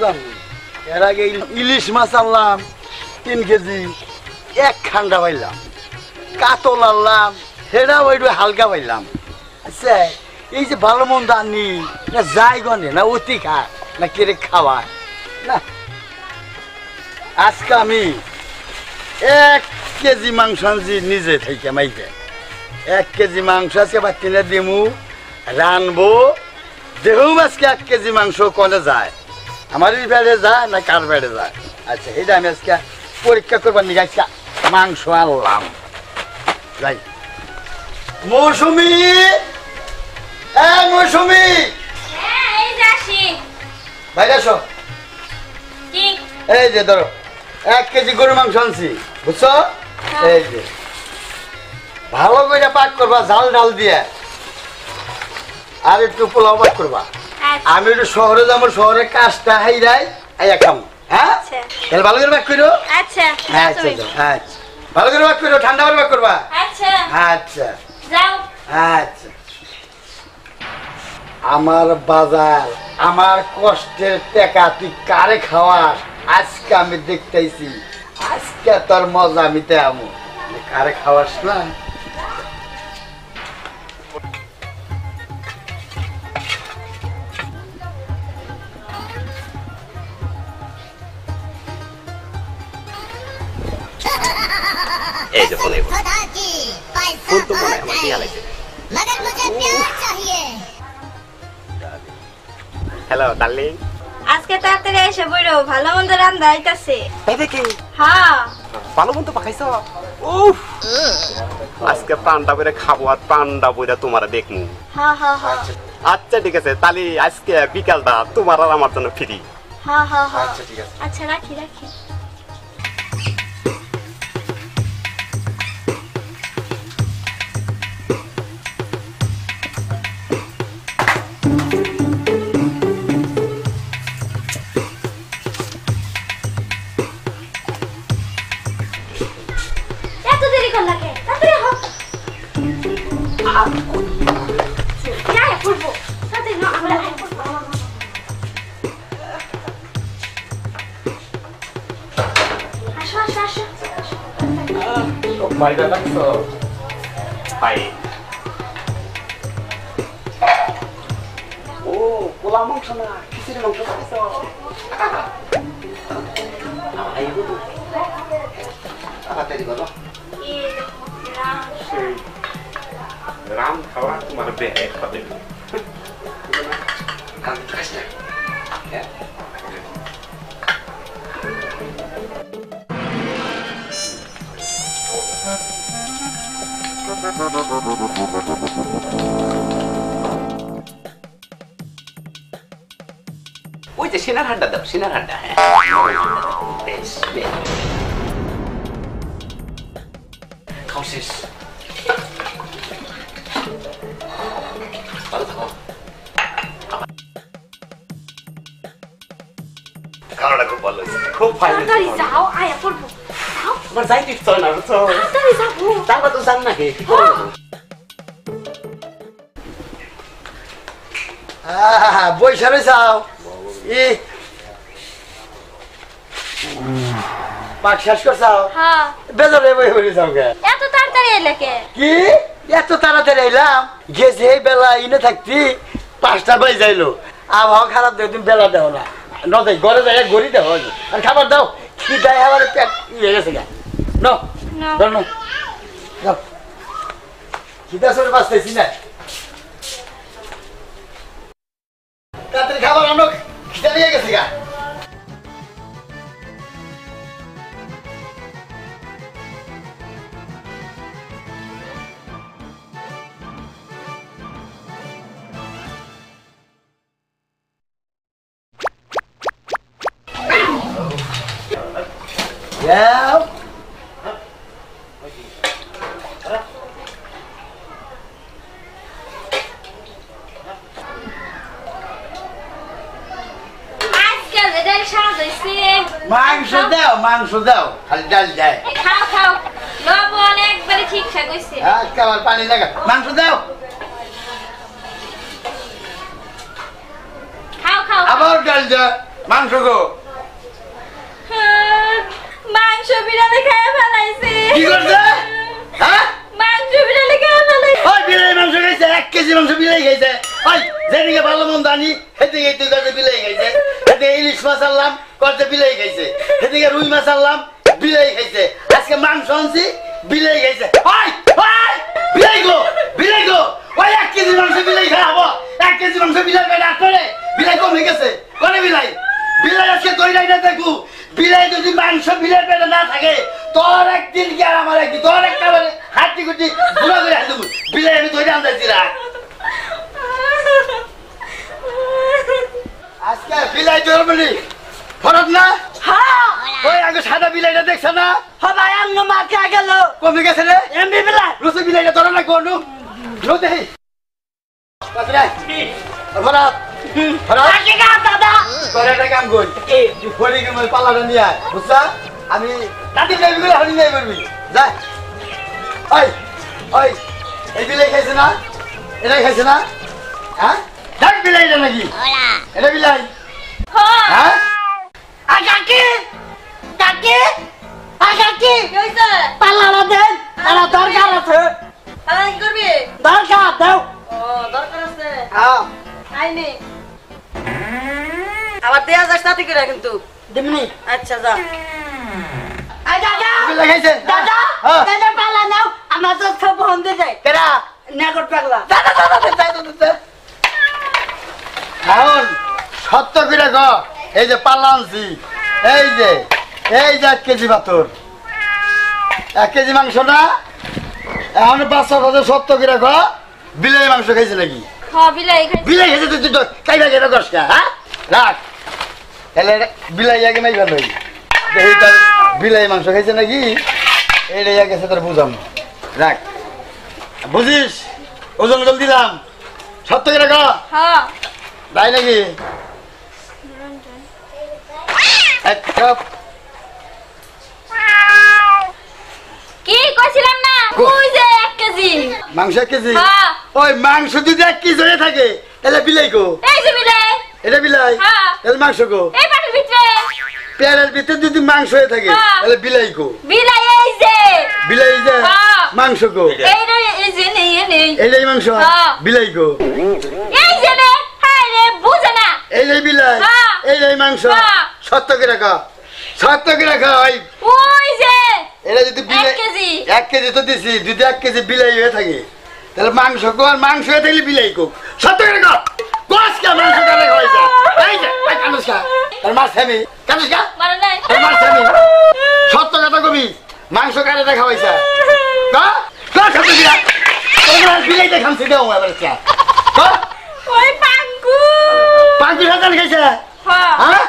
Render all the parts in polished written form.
জানি এর আগে ইলিশ মাছ আনলাম 3 কেজি, 1 খান্ডা পাইলাম। কাতল আনলাম, সেটা ওইটু হালকা পাইলাম। আচ্ছা, এই যে ভালো মন্দ আনি না যাই গনে না অতি খা না কেড়ে খাওয়ায় না। আজকে আমি 1 কেজি মাংস আনছি নিজে থেকে মাইকে। 1 কেজি মাংস আজকে আবার কিনে দিমু, রানবো। দেহু আজকে 1 কেজি মাংস কনে যায়, আমারই বেড়ে যায় না কার বেড়ে যায়। আচ্ছা, এটা আমি আজকে পরীক্ষা করবার নিয়ে আজকে মাংস আনলাম। যাই মৌসুমি, মৌসুমি বাইরে আসো। এই যে ধরো 1 কেজি গরু মাংস আনছি, বুঝছো? এই যে ভালো করে পাক করবা ঝাল ডাল দিয়ে, আর একটু পোলাও পাক করবা। আমি একটু শহরে যাবো, শহরে কাজটা হাইরাই আইয়া খামো। হ্যাঁ, তাহলে ভালো করে পাক করো। আচ্ছা আচ্ছা আচ্ছা, ভালো করে পাক করো, ঠান্ডা করে পাক করবা। আচ্ছা আচ্ছা যাও। আচ্ছা, আমার বাজার, আমার কষ্টের টাকা তুই কারে খাওয়াস? আজকে আমি দেখতেছি, আজকে তোর মজা আমি দেবো। কারে খাওয়াস না? এই যে ফোনে ফোন তো মনে হয় আমার দিয়া লাগছে। হ্যালো ডার্লিং, আজকে তাড়াতাড়ি এসে বইরো, ভালো মন্দ রান্না হইতাছে। তাই দেখি হ্যাঁ, ভালো মন্দ পাকাইছ। উফ, আজকে প্রাণটা করে খাবো আর প্রাণটা বইরা তোমার দেখমু। হ্যাঁ হ্যাঁ হ্যাঁ আচ্ছা ঠিক আছে, তাহলে আজকে বিকালটা তোমার আর আমার জন্য ফ্রি। হ্যাঁ হ্যাঁ হ্যাঁ আচ্ছা ঠিক আছে। আচ্ছা রাখি রাখি। এত দেরি করলা কে? তাড়াতাড়ি হও। যাই পড়বো, তাড়াতাড়ি না আমরা পড়বো। আসো আসো আসো। বাইরে রাখছো? হাই। ও, পোলা মাংস না, খিচুড়ি মাংস খাইছো? I go. তাড়াতাড়ি করো। রাম খাওয়া তোমার বেহে খাবে। কাল খাস না। হ্যাঁ। ওই যে সিনার হাড্ডা দাও, সিনার হাড্ডা। হ্যাঁ, বেশ বেশ। খাও শেষ। ভালো থাকো। খাওয়াটা খুব ভালো হয়েছে, খুব ফাইন। তাড়াতাড়ি যাও, আয়া পড়বো। যাও, তোমার যাইতে ইচ্ছা হয় না, বুঝছো? তাড়াতাড়ি যাবো। তারপর তো জান নাকি কি করবো? বৈশা রয়েছাও ই পাক শেষ করছাও? হ্যাঁ। বেজারে বই হয়েছাও কে? এত তাড়াতাড়ি এলে কে? কি এত তাড়াতাড়ি এলাম? গেছে এই বেলা ইনে থাকতি 5টা বাজে যাইলো। আবহাওয়া খারাপ দেখো, তুমি বেলা দেও না, নয় ঘরে যাই গড়ি দেওয়া আর খাবার দাও। কি দেয় আমার পেট ইয়ে গেছে গা। নো নো যাও, খিদা সরে বাঁচতেছি না। তাড়াতাড়ি খাবার আনো, খিদা নিয়ে গেছে গা। Yeah. মাংস দাও, মাংস দাও, খালি ডাল দেয়। খাও খাও, লবণ একবারে ঠিকঠাক হইছে। খাবার পানি লাগা, মাংস দাও। খাও খাও, আবার ডাল দেয়, মাংস গো মাংস বিড়ালে খেয়ে ফেলাইছে কি করছে হ্যাঁ মাংস বিড়ালে খেয়ে ফেলাইছে ওই বিলাই মাংস খাইছে 1 কেজি মাংস বিলাই খাইছে ওই যেদিকে ভালো মন্দ আনি সেদিকে তুই কাছে বিলাই খাইছে সেদিকে ইলিশ মাছ আনলাম করতে বিলাই খাইছে সেদিকে রুই মাছ আনলাম বিলাই খাইছে আজকে মাংস আনছি বিলাই খাইছে ওই ওই বিলাই গো ওই 1 কেজি মাংস বিলাই খাবো 1 কেজি মাংস বিলাই বেটা করে বিলাই কমে গেছে করে বিলাই আজকে দইরাই না দেখু বিলাই যদি মাংস বিলাই পেটে না থাকে তোর একদিন কি আর আমার একদিন তোর একটা মানে হাতি গুটি ঘুরা করে হাত দেবো বিলাই আমি দইরা আনতেছি না আজকে বিলাই তোর বলি ফরক না হ্যাঁ ওই আগে সাদা বিলাইটা দেখছ না ভাই আঙ্গ মাকে গেল কমে গেছে রে এমবি বিলাই রসে বিলাইটা তোর না কোন লো দেখি ফরক ফরক আগে গা দাদা করে একটা কাম কর কি তুই ফলি গেল পালাটা নিয়ে আয় বুঝছা আমি তাতে যাবি বলে হরি নাই করবি যা ওই ওই এই বিলাই খাইছে না এটাই খাইছে না হ্যাঁ দেখ বিলাইটা নাকি এটা বিলাই হ্যাঁ আগাকে কাকে আগাকে কি হইছে পালালা দেন আলা দরকার আছে তাহলে কি করবি দরকার দাও ও দরকার আছে হ্যাঁ আইনি আবার দেয়া যাস তাতে করে কিন্তু দিমনি আচ্ছা যা আই দাদা বিলাই খাইছে দাদা হ্যাঁ দাদা পালা নাও আমার তো সব বন্ধে যায় কেডা নাগর পাগলা দাদা এখন সত্য করে গ এই যে পাল্লা আনছি এই যে 1 কেজি পাথর 1 কেজি মাংস না এখন বাচ্চা কথা সত্য করে গ বিলাই মাংস খাইছে নাকি বিলাই খাই বিলাই খাইছে তুই তো কাইবা কেন করস না হ্যাঁ রাখ তাহলে বিলাই আগে নাই ভালো দেখি তার বিলাই মাংস খাইছে নাকি এইটাই আগে সে তোর বুঝাম রাখ বুঝিস ওজন করে দিলাম সত্য করে গ হ্যাঁ তাই নাকি এক কাপ কি কইছিলাম না ওই যে 1 কেজি মাংস 1 কেজি হ্যাঁ ওই মাংস যদি 1 কেজি হয়ে থাকে তাহলে বিলাই গো এই যে বিলাই এটা বিলাই হ্যাঁ তাহলে মাংস গো এই পাটির ভিতরে পেয়ারের ভিতরে যদি মাংস হয়ে থাকে হ্যাঁ। তাহলে বিলাই গো বিলাই এই যে বিলাই যে হ্যাঁ। মাংস গো এই রে এই যে নেই এইটাই মাংস হ্যাঁ। বিলাই গো এই যে রে হায় রে বুঝে না এইটাই বিলাই হ্যাঁ। এইটাই মাংস হ্যাঁ। সত্য করে রাখা সত্য করে রাখা ওই ওই যে এটা যদি বিলাই 1 কেজি 1 কেজি তো দিছি যদি 1 কেজি বিলাই হয়ে থাকে তাহলে মাংস গো আর মাংস হয়ে থাকলে বিলাই গো সত্য করে রাখা কস কে মাংস কানে হইছে এই যে এই কানুসকা তার মাছ আমি কানুসকা মানে নাই তার মাছ আমি সত্য কথা কবি মাংস কানে দেখা হইছে কা কা সত্য দিরা তোমরা বিলাই দেখামছি দাও এবার চা কা ওই পাঙ্কু পাঁচ হাজার খাইছে হ্যাঁ হ্যাঁ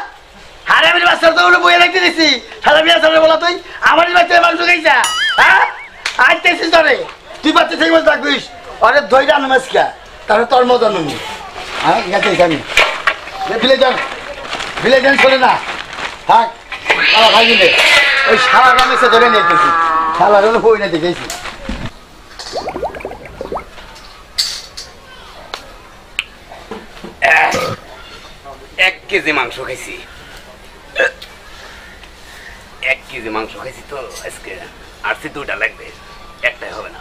আরে আমি বাচ্চার তো বইয়ে রাখতে দিছি সারা বিয়া সারা বলা তুই আমারই বাচ্চা মাংস খাইছা হ্যাঁ আইতেছিস ধরে তুই বাচ্চা থেকে বলতে থাকবিস আরে দইটা নমস্কার তাহলে তোর মতো নমি হ্যাঁ গেছিস আমি বিলে যান চলে না থাক তারা ভাই মিলে ওই সারা গ্রামে সে ধরে নিয়েছি সারা হলো বই না দেখেছি এক কেজি মাংস খাইছি 1 কেজি মাংস খাইছি তো আজকে আর 2টা লাগবে একটাই হবে না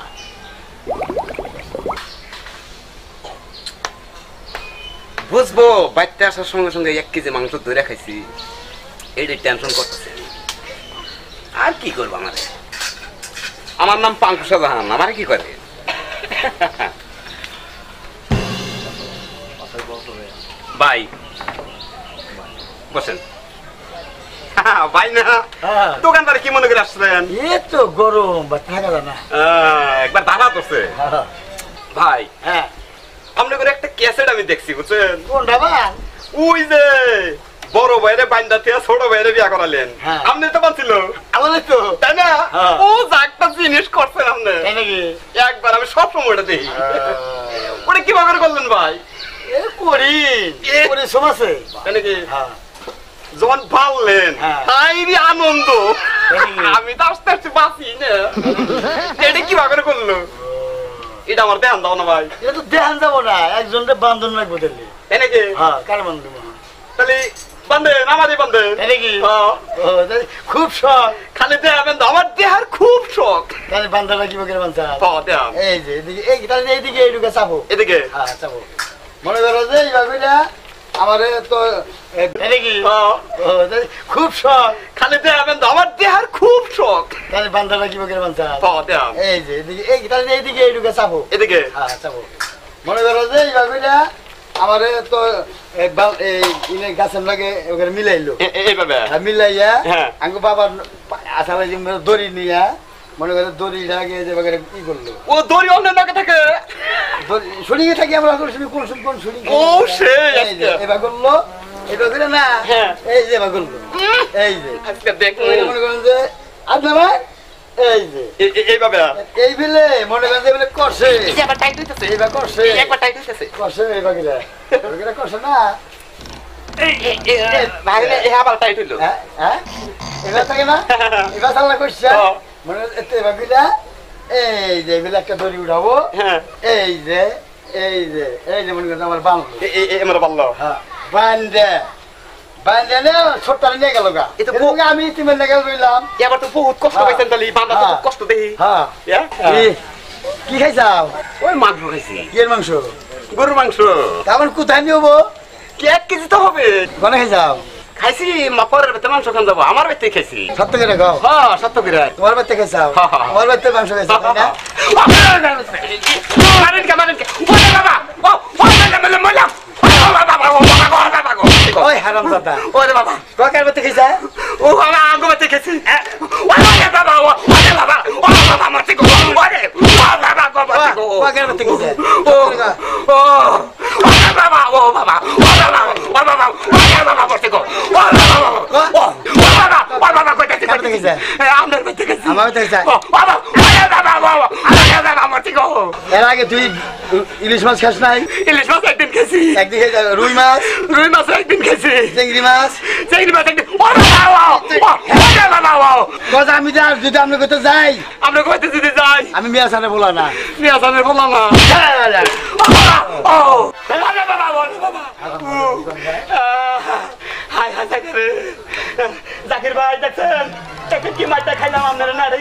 বুঝবো বাচ্চা আসার সঙ্গে সঙ্গে 1 কেজি মাংস ধরে খাইছি এইটাই টেনশন করতেছে আর কি করবো আমার নাম পাঙ্কু শাহজাহান আমার কি করে ভাই বসেন ভাই না দোকানদারে কি মনে করে আসলেন এ তো গরম বা থাকা যায় না একবার দাঁড়া করছে ভাই হ্যাঁ আপনি করে একটা ক্যাসেট আমি দেখছি বুঝছেন কোনটা বা ওই যে বড় ভাইরে বাইন্দা থেকে ছোট ভাইরে বিয়া করালেন হ্যাঁ। আপনি তো পাচ্ছিল আমাদের তো তাই না হ্যাঁ। ও যাকটা জিনিস করছেন আপনি তাই নাকি একবার আমি সব সময় ওটা দেখি ওটা কিভাবে করলেন ভাই এ করি করি সমাসে তাই নাকি হ্যাঁ যখন পারলেন হ্যাঁ। তাই আনন্দ তাই নাকি? আমি তো আস্তে আস্তে বাঁচি না এটা কিভাবে করলো এটা আমার ধ্যান দাও না ভাই এটা তো দেখান যাবো না একজনকে বান্ধন রাখবো তাহলে তাই নাকি হ্যাঁ কার বান্ধব তাহলে বান্ধেন আমারই বান্ধেন তাই নাকি ও তাই খুব শখ খালি দেখাবেন তো, আমার দেহার খুব শখ। তাহলে বান্ধাটা কি বকের বান্ধা দেখাম এই যে এদিকে এই তাহলে এইদিকে এইদিকে চাপো এদিকে। হ্যাঁ চাপো মনে করো যে এই বাগুলা আমারে তো তাই নাকি ও তাই খুব শখ খালি দেখাবেন তো, আমার দেহার খুব শখ। তাহলে বান্ধাটা কি বকের বান্ধা দেখাম এই যে এদিকে এই তাহলে এইদিকে এইদিকে চাপো এদিকে। হ্যাঁ চাপো মনে করো যে এই বাগুলা আমারে তো এই গাছের লাগে ওখানে মিলাইলো এইভাবে মিলাইয়া হ্যাঁ। আঙ্গু বাবার আসামে দড়ি নিয়া মনে করে দড়ি লাগে যে বাগারে কি করলো ও দড়ি অন্য লাগে থাকে। শুনিয়ে থাকি আমরা কোন কোন শুনি ও সেই এবার করলো এটা করে না হ্যাঁ। এই যে এবার করলো এই যে আজকে দেখো মনে করেন যে আপনারা এই যে এইভাবে এই বেলে মনে করেন যে বেলে করছে আবার টাইট হইতেছে, এইবার করছে একবার টাইট হইতেছে। করছে এই বাগিরা বাগিরা করছে না ভাগলে আবার টাইট হইলো। হ্যাঁ হ্যাঁ এবার থাকে না এবার চাল্লা করছে মনে এতে বাগিরা এই যে বেলে একটা দড়ি উঠাবো হ্যাঁ এই যে এই যে এই যে মনে করেন আমার বাংলো আমার ভালো। হ্যাঁ বান্ধে বান্ধে নে ছোট্ট নিয়ে গেল গা এটা এরকম আমি তুমি লেগে রইলাম এবার তো বহুত কষ্ট পাইছেন তাহলে বান্ধা তো খুব কষ্ট দেখি। হ্যাঁ কি খাইছাও ওই মাংস খাইছি, কি এর মাংস গরুর মাংস। আমার কোথায় নিয়ে হবো কি 1 কেজি তো হবে। কোনে খাইছাও খাইছি মাপরের বেতে মাংস খান যাবো, আমার বেতে খাইছি। সত্য করে খাও হ্যাঁ সত্য করে। তোমার বাড়িতে খাইছাও হ্যাঁ, হ্যাঁ। আমার বাড়িতে মাংস খাইছাও তাই না মারেন কে মারেন কে ওরে বাবা ও ওরে বাবা ওই হারাম দাদা ওরে বাবা কার বাড়িতে খাইছা ও বাবা আগো বেতে খাইছি ওরে বাবা ওরে বাবা ওরে বাবা মরতে গো ওরে বাবা গো মরতে গো কার বাড়িতে খাইছা ও ও ওরে বাবা ও বাবা ওরে বাবা ওরে বাবা ওরে বাবা মরতে গো ওরে বাবা ও বাবা কইতাছি কার বাড়িতে খাইছা আমনের বেতে খাইছি আমার বাড়িতে খাইছা বাবা ওরে বাবা বাবা ওরে বাবা মরতে গো এর আগে তুই ইলিশ মাছ খাস নাই ইলিশ মাছ একদিন খাইছি একদিন খাইছা রুই মাছ রুই মাছ একদিন খাইছি চিংড়ি মাছ চিংড়ি মাছ একদিন ওরে বাবা ওরে বাবা কথা আমি যদি আমি কোথাও যাই আমরা কইতে যদি যাই আমি মিয়া সানে বলা না মিয়া সামনে বললাম না ও ওরে বাবা ওরে বাবা হাই হাই জাকির ভাই দেখছেন কি মাইটা খাইলাম আপনারা না রে